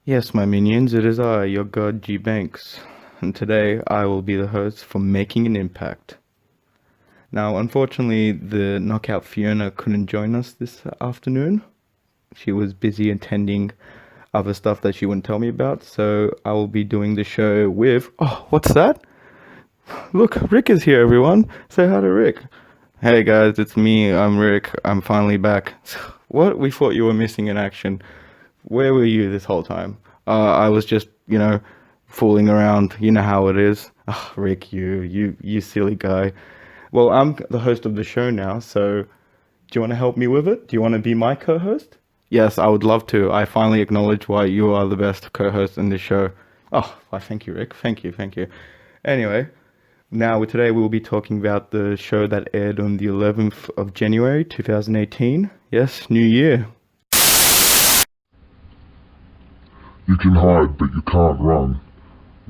Yes, my minions, it is I, your god G Banks, and today I will be the host for Making an Impact. Now, unfortunately, the knockout Fiona couldn't join us this afternoon. She was busy attending other stuff that she wouldn't tell me about, so I will be doing the show with. Oh, what's that? Look, Rick is here, everyone. Say hi to Rick. Hey guys, it's me. I'm Rick. I'm finally back. What? We thought you were missing in action. Where were you this whole time? I was just, fooling around. You know how it is. Oh, Rick, you silly guy. Well, I'm the host of the show now, so do you want to help me with it? Do you want to be my co-host? Yes, I would love to. I finally acknowledge why you are the best co-host in this show. Oh, why, thank you, Rick. Thank you. Anyway, now today we will be talking about the show that aired on the 11th of January 2018. Yes, New Year. You can hide, but you can't run.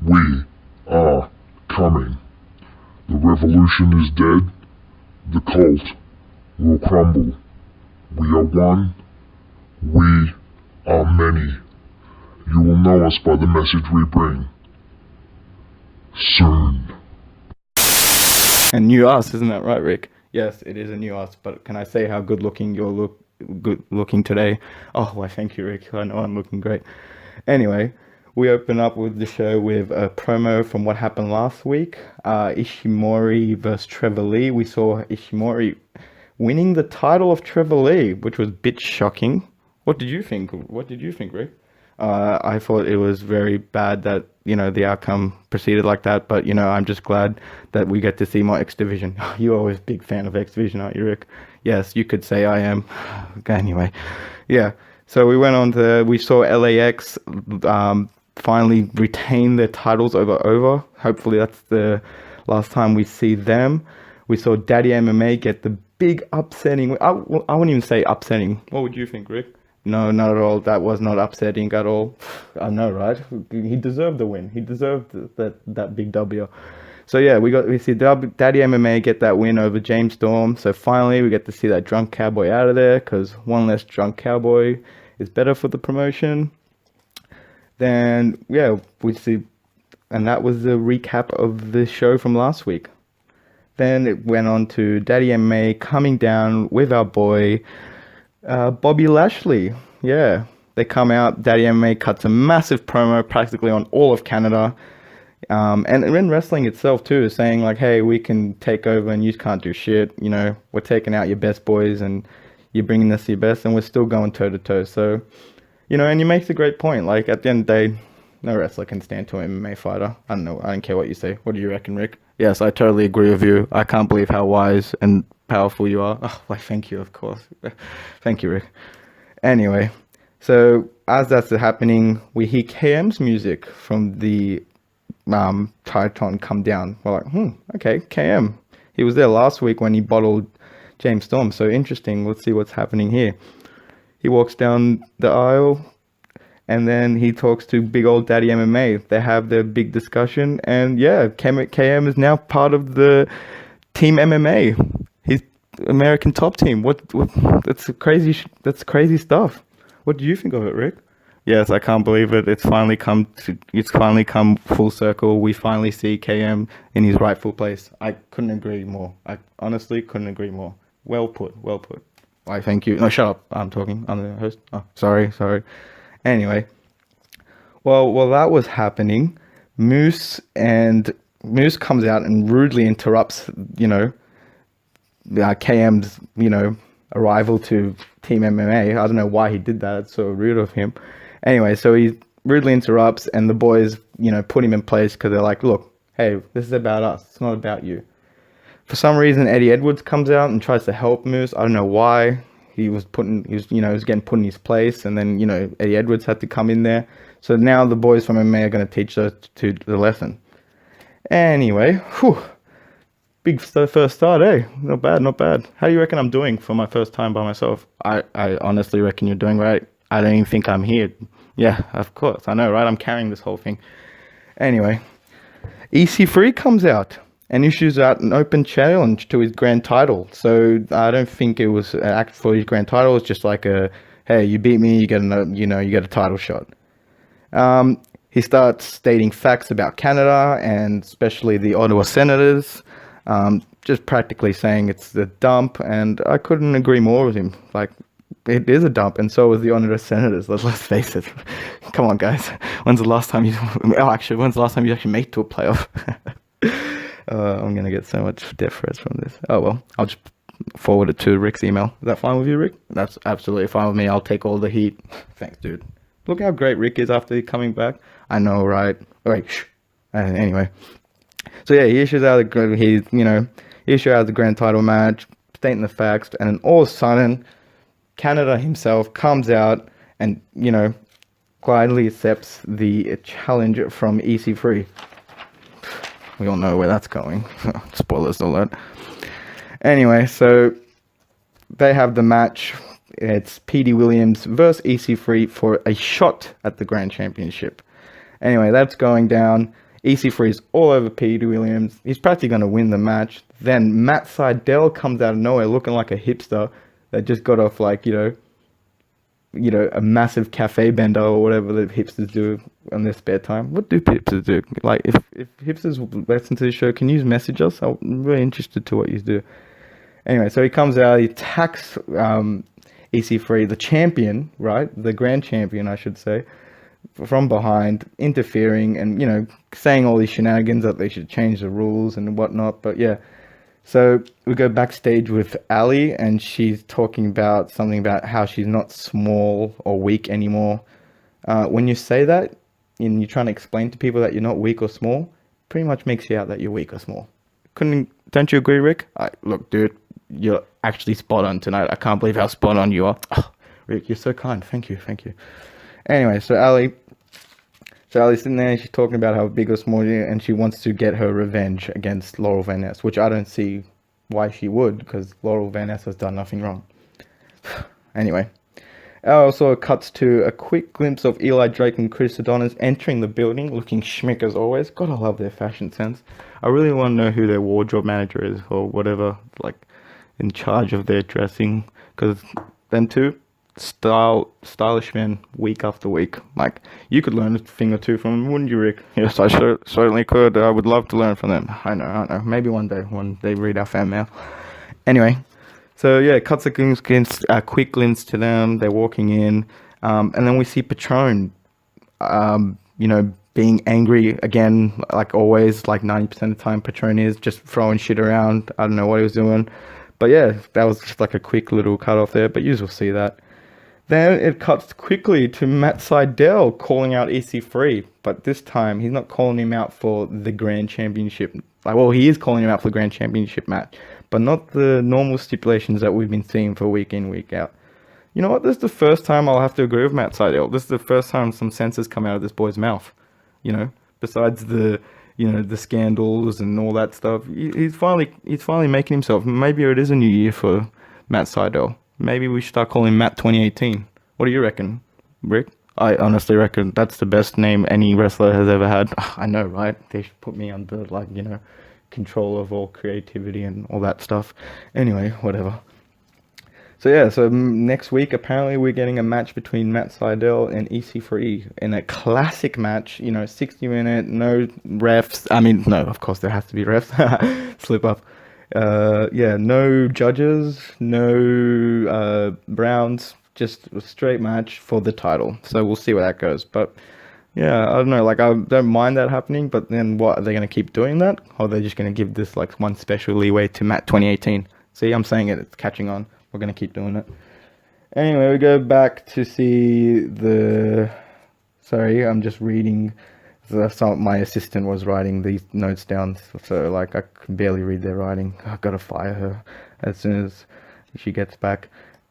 We are coming. The revolution is dead. The cult will crumble. We are one. We are many. You will know us by the message we bring. Soon. And new us, isn't that right, Rick? Yes, it is a new us, but can I say how good looking good looking today? Oh, why thank you, Rick. I know I'm looking great. Anyway, we open up with the show with a promo from what happened last week. Ishimori versus Trevor Lee. We saw Ishimori winning the title of Trevor Lee, which was a bit shocking. What did you think? What did you think, Rick? I thought it was very bad that, the outcome proceeded like that, but, I'm just glad that we get to see more X Division. You're always a big fan of X Division, aren't you, Rick? Yes, you could say I am. Anyway, yeah. So we saw LAX finally retain their titles over. Hopefully that's the last time we see them. We saw Daddy MMA get the big upsetting. I wouldn't even say upsetting. What would you think, Rick? No, not at all. That was not upsetting at all. I know, right? He deserved the win. He deserved that big W. So yeah, we see Daddy MMA get that win over James Storm. So finally, we get to see that drunk cowboy out of there, because one less drunk cowboy is better for the promotion. Then yeah, we see, and that was the recap of the show from last week. Then it went on to Daddy MMA coming down with our boy Bobby Lashley. Yeah, they come out. Daddy MMA cuts a massive promo practically on all of Canada. And in wrestling itself too, saying like, hey, we can take over and you can't do shit. We're taking out your best boys and you're bringing us your best, and we're still going toe to toe. So, and he makes a great point. Like, at the end of the day, no wrestler can stand to an MMA fighter. I don't know. I don't care what you say. What do you reckon, Rick? Yes, I totally agree with you. I can't believe how wise and powerful you are. Oh, why, thank you, of course. Thank you, Rick. Anyway, so as that's happening, we hear KM's music from the Titan come down. We're like, okay, KM. He was there last week when he bottled James Storm. So interesting. Let's see what's happening here. He walks down the aisle, and then he talks to big old Daddy MMA. They have their big discussion, and yeah, KM is now part of the Team MMA. He's American top team. What that's crazy. That's crazy stuff. What do you think of it, Rick? Yes, I can't believe it. It's finally come full circle. We finally see KM in his rightful place. I couldn't agree more. I honestly couldn't agree more. Well put. Why, thank you. No, shut up. I'm talking. I'm the host. Oh, sorry. Anyway, well, while that was happening, Moose comes out and rudely interrupts, KM's, arrival to Team MMA. I don't know why he did that. It's so rude of him. Anyway, so he rudely interrupts, and the boys, put him in place because they're like, look, hey, this is about us. It's not about you. For some reason, Eddie Edwards comes out and tries to help Moose. I don't know why. He was getting put in his place, and then, Eddie Edwards had to come in there. So now the boys from MMA are going to teach us to the lesson. Anyway, big first start, eh? Not bad. How do you reckon I'm doing for my first time by myself? I honestly reckon you're doing right. I don't even think I'm here. Yeah, of course. I know, right? I'm carrying this whole thing. Anyway, EC3 comes out and issues out an open challenge to his grand title. So I don't think it was an act for his grand title. It's just like hey, you beat me, you get a title shot. He starts stating facts about Canada and especially the Ottawa Senators, just practically saying it's the dump, and I couldn't agree more with him. Like, it is a dump, and so is the Ottawa Senators. Let's face it. Come on, guys. When's the last time you actually made it to a playoff? I'm gonna get so much deference from this. Oh well, I'll just forward it to Rick's email. Is that fine with you, Rick? That's absolutely fine with me. I'll take all the heat. Thanks, dude. Look how great Rick is after coming back. I know, right? Wait, shh. Anyway, so yeah, he issues out the grand title match, stating the facts, and then all of a sudden, Canada himself comes out and quietly accepts the challenge from EC3. We all know where that's going. Spoilers alert. Anyway, so they have the match. It's Petey Williams versus EC3 for a shot at the Grand Championship. Anyway, that's going down. EC3 is all over Petey Williams. He's practically going to win the match. Then Matt Sidell comes out of nowhere looking like a hipster that just got off a massive cafe bender or whatever the hipsters do on their spare time. What do hipsters do? Like, if hipsters listen to this show, can you message us? I'm really interested to what you do. Anyway, so he comes out, he attacks EC3, the champion, right? The grand champion, I should say, from behind, interfering and, saying all these shenanigans that they should change the rules and whatnot. But yeah, so we go backstage with Ali, and she's talking about something about how she's not small or weak anymore. When you say that, and you're trying to explain to people that you're not weak or small, pretty much makes you out that you're weak or small. Don't you agree, Rick? Look, dude, you're actually spot on tonight. I can't believe how spot on you are. Oh, Rick, you're so kind. Thank you. Anyway, so Ali's sitting there, she's talking about how big or small, and she wants to get her revenge against Laurel Van Ness, which I don't see why she would, because Laurel Van Ness has done nothing wrong. Anyway, also cuts to a quick glimpse of Eli Drake and Chris Adonis entering the building, looking schmick as always. Gotta love their fashion sense. I really want to know who their wardrobe manager is, or whatever, like, in charge of their dressing, because them two, stylish men, week after week. Like, you could learn a thing or two from them, wouldn't you, Rick? Yes, I certainly could. I would love to learn from them. I know. Maybe one day when they read our fan mail. Anyway, so yeah, cuts a quick glimpse to them. They're walking in, and then we see Patron, being angry again, like always, like 90% of the time Patron is just throwing shit around. I don't know what he was doing. But yeah, that was just like a quick little cut off there, but you will see that. Then it cuts quickly to Matt Sidell calling out EC3, but this time he's not calling him out for the Grand Championship. He is calling him out for the Grand Championship match, but not the normal stipulations that we've been seeing for week in, week out. You know what? This is the first time I'll have to agree with Matt Sidell. This is the first time some sense has come out of this boy's mouth. Besides the scandals and all that stuff, he's finally making himself. Maybe it is a new year for Matt Sidell. Maybe we should start calling him Matt 2018. What do you reckon, Rick? I honestly reckon that's the best name any wrestler has ever had. I know, right? They should put me under, control of all creativity and all that stuff. Anyway, whatever. So yeah, next week, apparently we're getting a match between Matt Sidell and EC3 in a classic match, 60-minute, no refs. No, of course there has to be refs. Slip up. No judges, no Browns, just a straight match for the title. So we'll see where that goes. But yeah, I don't know, I don't mind that happening, but then what, are they going to keep doing that? Or are they just going to give this one special leeway to Matt 2018? See, I'm saying it's catching on. We're going to keep doing it. Anyway, we go back to see Sorry, I'm just reading. My assistant was writing these notes down, so I could barely read their writing. I've got to fire her as soon as she gets back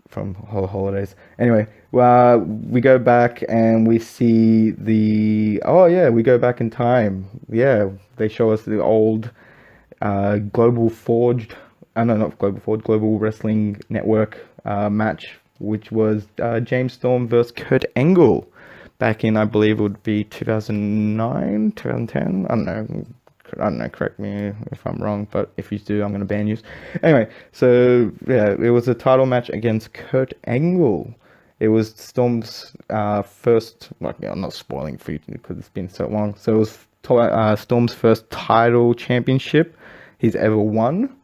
from holidays. Anyway, we go back and we see we go back in time. Yeah, they show us the old Global Wrestling Network match, which was James Storm versus Kurt Angle back in, I believe it would be 2009, 2010. I don't know, correct me if I'm wrong, but if you do, I'm going to ban you. Anyway, so yeah, it was a title match against Kurt Angle. It was Storm's first. Like, I'm not spoiling for you because it's been so long. So it was Storm's first title championship he's ever won.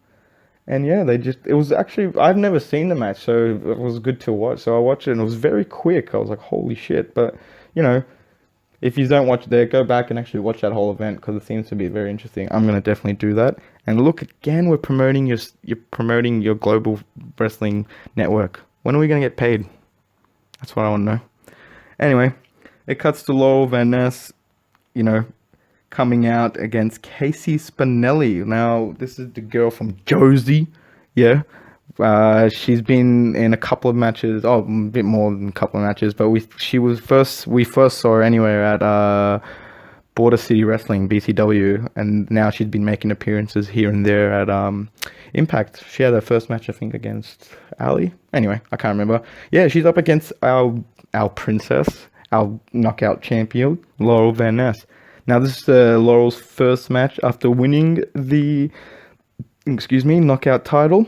And yeah, it was actually, I've never seen the match, so it was good to watch. So I watched it and it was very quick. I was like, holy shit. But, you know, if you don't watch it there, go back and actually watch that whole event because it seems to be very interesting. I'm going to definitely do that. And look, again, you're promoting your global wrestling network. When are we going to get paid? That's what I want to know. Anyway, it cuts to Laurel Van Ness, you know, coming out against Casey Spinelli. Now, this is the girl from Jersey. Yeah. She's been in a couple of matches. Oh, a bit more than a couple of matches. But we first saw her anywhere at Border City Wrestling, BCW. And now she's been making appearances here and there at Impact. She had her first match, I think, against Ali. Anyway, I can't remember. Yeah, she's up against our princess, our knockout champion, Laurel Van Ness. Now, this is Laurel's first match after winning the, knockout title.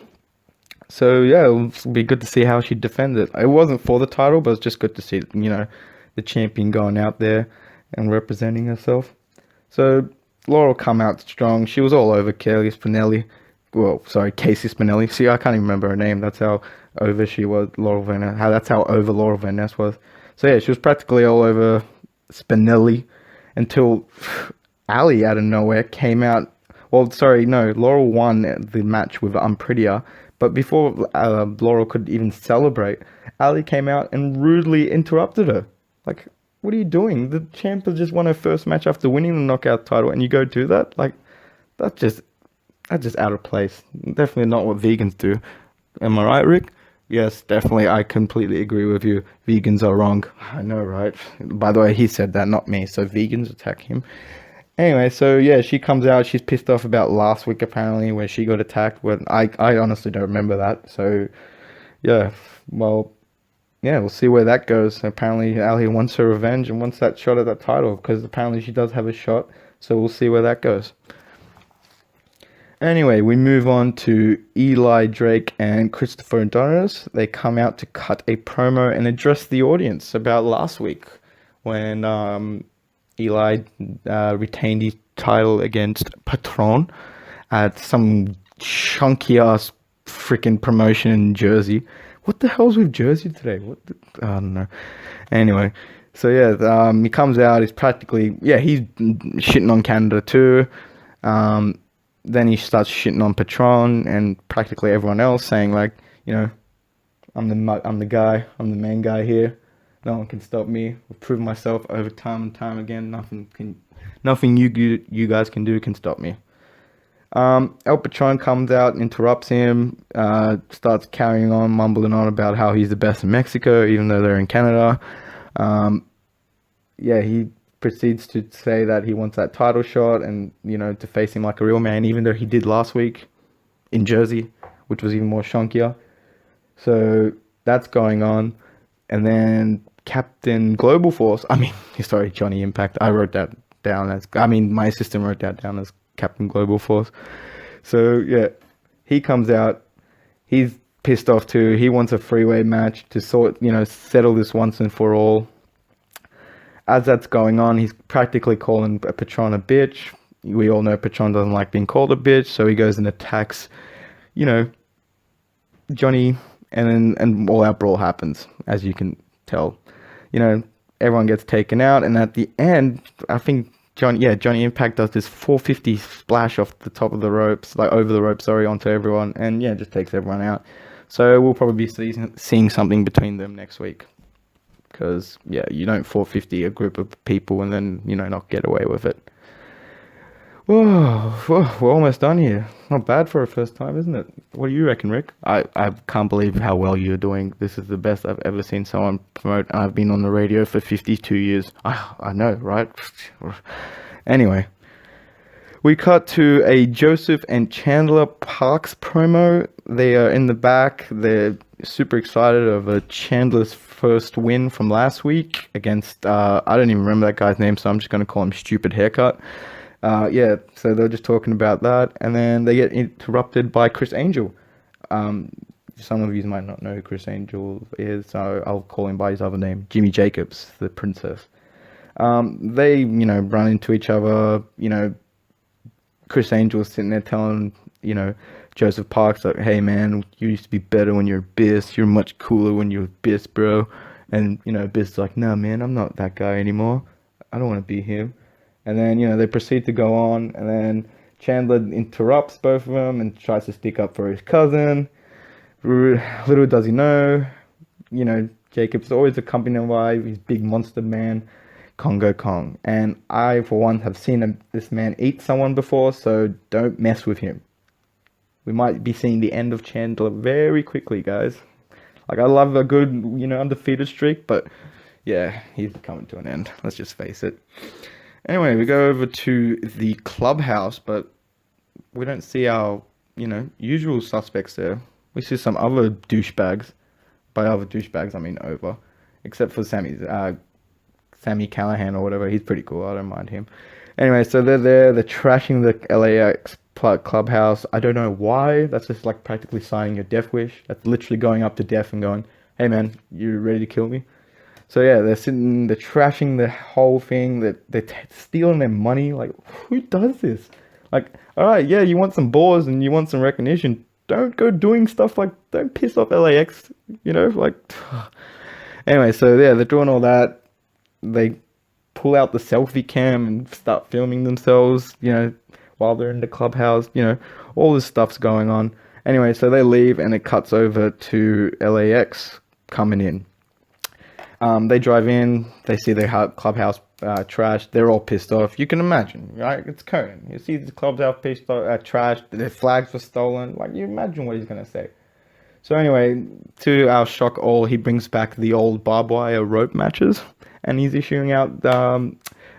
So, yeah, it'll be good to see how she defends it. It wasn't for the title, but it's just good to see, you know, the champion going out there and representing herself. So, Laurel come out strong. She was all over Casey Spinelli. See, I can't even remember her name. That's how over she was, Laurel Van Ness. That's how over Laurel Van Ness was. So, yeah, she was practically all over Spinelli. Until Ali out of nowhere came out. Laurel won the match with I'm Prettier. But before Laurel could even celebrate, Ali came out and rudely interrupted her. Like, what are you doing? The champ has just won her first match after winning the knockout title, and you go do that? Like, that's just out of place. Definitely not what vegans do. Am I right, Rick? Yes, definitely. I completely agree with you. Vegans are wrong. I know, right? By the way, he said that, not me. So vegans attack him. Anyway, so yeah, she comes out. She's pissed off about last week, apparently, where she got attacked. But I honestly don't remember that. So, yeah. Well, yeah, we'll see where that goes. Apparently, Ali wants her revenge and wants that shot at that title. Because apparently she does have a shot. So we'll see where that goes. Anyway, we move on to Eli Drake and Christopher Adonis. They come out to cut a promo and address the audience about last week when Eli retained his title against Patron at some chunky ass freaking promotion in Jersey. What the hell's with Jersey today? I don't know. Anyway, so yeah, he comes out. He's practically he's shitting on Canada too. Then he starts shitting on Patron and practically everyone else, saying like, you know, I'm the guy, I'm the main guy here. No one can stop me. I've proven myself over time and time again. Nothing you guys can do can stop me. El Patron comes out, interrupts him, starts carrying on, mumbling on about how he's the best in Mexico, even though they're in Canada. He proceeds to say that he wants that title shot and, you know, to face him like a real man, even though he did last week in Jersey, which was even more shonkier. So that's going on. And then Captain Global Force, Johnny Impact. I wrote that down as, my assistant wrote that down as Captain Global Force. So yeah, he comes out. He's pissed off too. He wants a freeway match to settle this once and for all. As that's going on, he's practically calling Patron a bitch. We all know Patron doesn't like being called a bitch, so he goes and attacks, you know, Johnny, and all out brawl happens, as you can tell. You know, everyone gets taken out, and at the end, I think Johnny Impact does this 450 splash off the top of the ropes, like over the ropes, onto everyone, and yeah, just takes everyone out. So we'll probably be seeing something between them next week. Because, yeah, you don't 450 a group of people and then, you know, not get away with it. Whoa, we're almost done here. Not bad for a first time, isn't it? What do you reckon, Rick? I can't believe how well you're doing. This is the best I've ever seen someone promote. I've been on the radio for 52 years. I know, right? Anyway. We cut to a Joseph and Chandler Parks promo. They are in the back. They're super excited over Chandler's first win from last week against, I don't even remember that guy's name, so I'm just going to call him Stupid Haircut. So they're just talking about that. And then they get interrupted by Chris Angel. some of you might not know who Chris Angel is, so I'll call him by his other name, Jimmy Jacobs, the princess. They, run into each other. Chris Angel's sitting there telling, Joseph Parks, like, hey man, you used to be better when you're Abyss. You're much cooler when you're Abyss, bro. And, Abyss is like, no man, I'm not that guy anymore. I don't want to be him. And then, they proceed to go on, and then Chandler interrupts both of them and tries to stick up for his cousin. Little does he know, Jacob's always accompanied by his big monster man, Congo Kong. And I, for one, have seen this man eat someone before, so don't mess with him. We might be seeing the end of Chandler very quickly, guys. Like, I love a good, undefeated streak, but yeah, he's coming to an end. Let's just face it. Anyway, we go over to the clubhouse, but we don't see our, usual suspects there. We see some other douchebags. By other douchebags, I mean over. Except for Sammy Callahan or whatever. He's pretty cool. I don't mind him. Anyway, so they're there. They're trashing the LAX clubhouse. I don't know why. That's just like practically signing your death wish. That's literally going up to death and going, hey man, you ready to kill me? So yeah, they're trashing the whole thing. They're stealing their money. Like, who does this? Like, alright, yeah, you want some balls and you want some recognition. Don't go doing stuff like, don't piss off LAX, like. Anyway, so yeah, they're doing all that. They pull out the selfie cam and start filming themselves, while they're in the clubhouse, all this stuff's going on. Anyway, so they leave and it cuts over to LAX coming in. They drive in, they see their clubhouse trashed. They're all pissed off. You can imagine, right? It's Conan. You see the clubhouse trashed, their flags were stolen. Like, you imagine what he's going to say. So anyway, to our shock all, he brings back the old barbed wire rope matches. And he's issuing out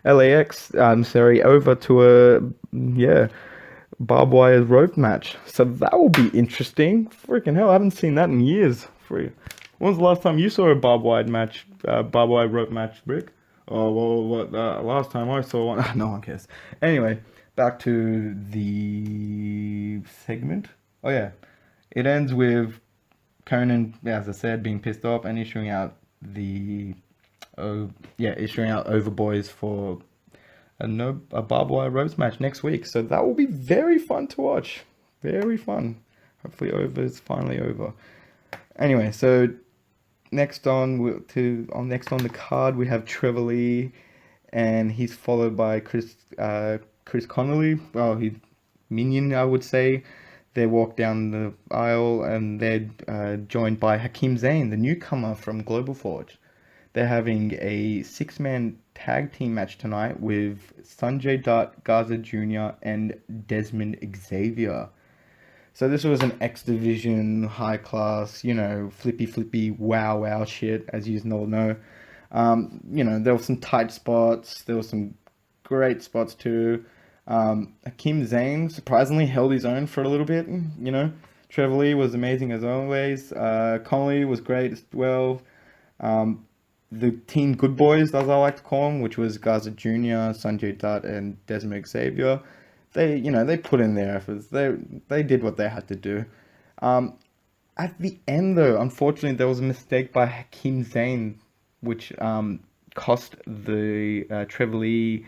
LAX, over to a, barbed wire rope match. So that will be interesting. Freaking hell, I haven't seen that in years. When was the last time you saw a barbed wire rope match, Rick? Oh, well, last time I saw one, no one cares. Anyway, back to the segment. Oh yeah, it ends with Conan, as I said, being pissed off and issuing out Overboys for a barbed wire ropes match next week. So that will be very fun to watch. Very fun. Hopefully Over is finally over. Anyway, so next on the card we have Trevor Lee, and he's followed by Chris Connolly. Well, he's minion, I would say. They walk down the aisle and they're joined by Hakeem Zayn, the newcomer from Global Forge. They're having a 6-man tag team match tonight with Sanjay Dutt, Garza Jr. and Desmond Xavier. So this was an X Division, high class, flippy, wow shit, as you all know. There were some tight spots. There were some great spots too. Hakeem Zayn surprisingly held his own for a little bit. Trevor Lee was amazing as always. Connolly was great as well. The Team Good Boys, as I like to call them, which was Garza Jr., Sanjay Dutt, and Desmond Xavier, they put in their efforts. They did what they had to do. At the end, though, unfortunately, there was a mistake by Hakeem Zayn, which cost the Trevor Lee,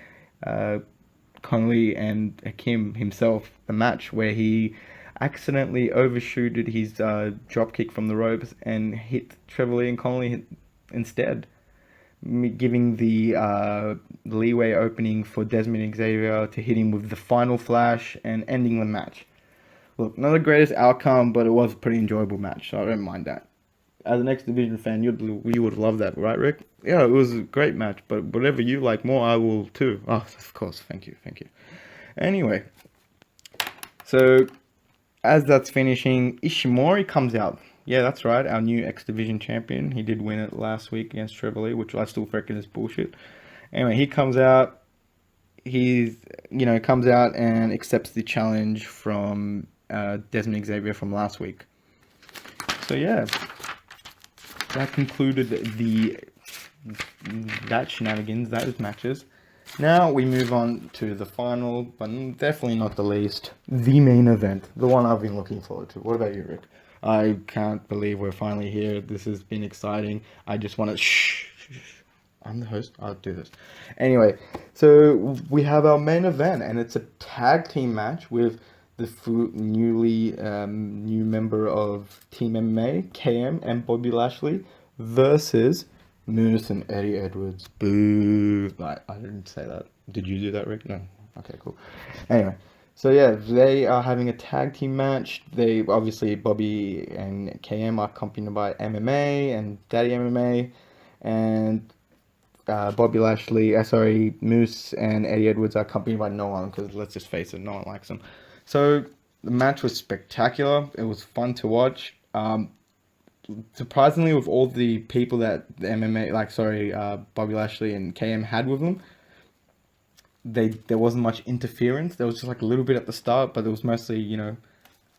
Connolly, and Hakeem himself the match, where he accidentally overshooted his dropkick from the ropes and hit Trevor Lee and Connolly instead, giving the leeway opening for Desmond Xavier to hit him with the final flash and ending the match. Look, not the greatest outcome, but it was a pretty enjoyable match, so I don't mind that. As an X Division fan, you would love that, right, Rick? Yeah, it was a great match, but whatever you like more, I will too. Oh, of course, thank you. Anyway, so as that's finishing, Ishimori comes out. Yeah, that's right, our new X Division champion. He did win it last week against Trevor Lee, which I still reckon is bullshit. Anyway, he comes out. Comes out and accepts the challenge from Desmond Xavier from last week. So yeah, that concluded that shenanigans, those matches. Now we move on to the final, but definitely not the least, the main event, the one I've been looking forward to. What about you, Rick? I can't believe we're finally here. This has been exciting. I just want to shh. I'm the host. I'll do this. Anyway, so we have our main event, and it's a tag team match with the new member of Team MMA, KM and Bobby Lashley, versus Moose and Eddie Edwards. Boo! I didn't say that. Did you do that, Rick? No. Okay, cool. Anyway, so yeah, they are having a tag team match. They obviously Bobby and KM are accompanied by MMA and Daddy MMA, and Bobby Lashley, Moose and Eddie Edwards are accompanied by no one, because let's just face it, no one likes them. So the match was spectacular. It was fun to watch. Surprisingly, with all the people that the MMA, Bobby Lashley and KM had with them, there wasn't much interference. There was just like a little bit at the start, but it was mostly,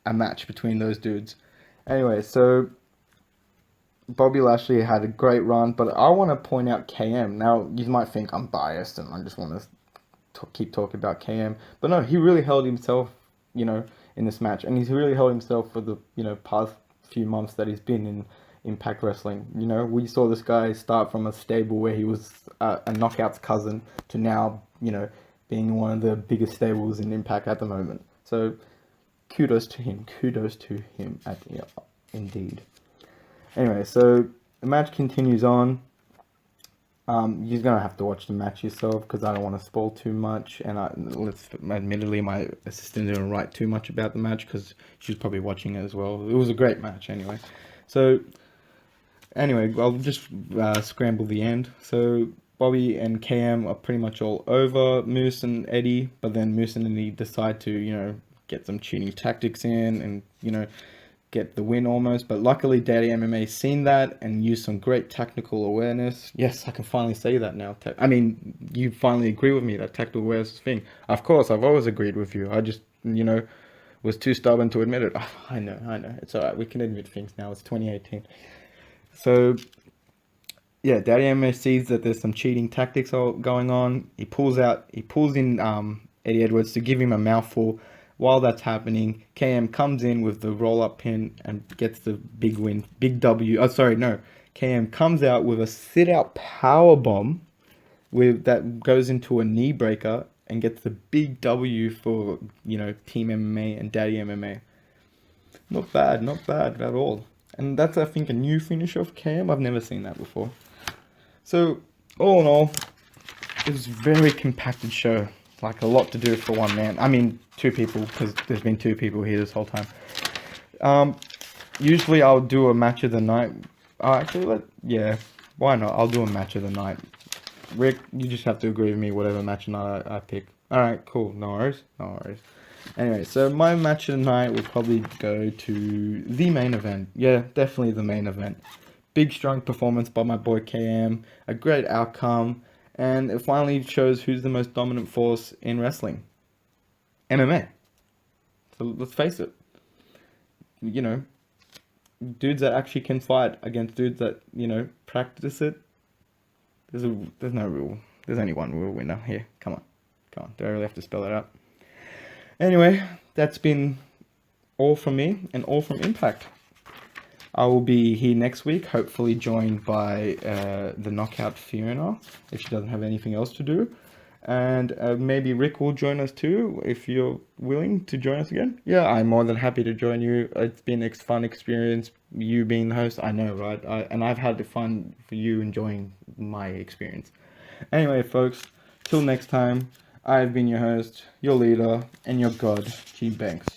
a match between those dudes. Anyway, so Bobby Lashley had a great run, but I want to point out KM. Now, you might think I'm biased and I just want to keep talking about KM, but no, he really held himself, in this match, and he's really held himself for the, past few months that he's been in Impact Wrestling. We saw this guy start from a stable where he was a Knockout's cousin to now, being one of the biggest stables in Impact at the moment. So, kudos to him. Indeed. Anyway, so the match continues on. You're gonna have to watch the match yourself, because I don't want to spoil too much. And admittedly, my assistant didn't write too much about the match because she's probably watching it as well. It was a great match anyway. So anyway, I'll just scramble the end. So Bobby and KM are pretty much all over Moose and Eddie, but then Moose and Eddie decide to get some cheating tactics in and get the win almost. But luckily Daddy MMA seen that and used some great technical awareness. Yes, I can finally say that now. I mean, you finally agree with me that technical awareness thing. Of course, I've always agreed with you. I just, was too stubborn to admit it. Oh, I know. It's alright. We can admit things now. It's 2018. So, yeah, Daddy MMA sees that there's some cheating tactics going on. He pulls in Eddie Edwards to give him a mouthful. While that's happening, KM comes in with the roll-up pin and gets the big win. Big W. KM comes out with a sit-out power bomb that goes into a knee breaker and gets the big W for, Team MMA and Daddy MMA. Not bad at all. And that's, I think, a new finisher of KM. I've never seen that before. So, all in all, it was a very compacted show. Like, a lot to do for one man. I mean, two people, because there's been two people here this whole time. Usually I'll do a match of the night. Why not? I'll do a match of the night. Rick, you just have to agree with me, whatever match of the night I pick. Alright, cool. No worries. Anyway, so my match of the night will probably go to the main event. Yeah, definitely the main event. Big, strong performance by my boy KM. A great outcome. And it finally shows who's the most dominant force in wrestling. MMA. So let's face it. Dudes that actually can fight against dudes that, practice it. There's no rule. There's only one real winner here. Come on. Do I really have to spell it out? Anyway, that's been all from me and all from Impact. I will be here next week, hopefully joined by the knockout Fiona, if she doesn't have anything else to do. And maybe Rick will join us too, if you're willing to join us again. Yeah, I'm more than happy to join you. It's been a fun experience, you being the host. I know, right? And I've had the fun for you enjoying my experience. Anyway, folks, till next time, I've been your host, your leader, and your god, G Banks.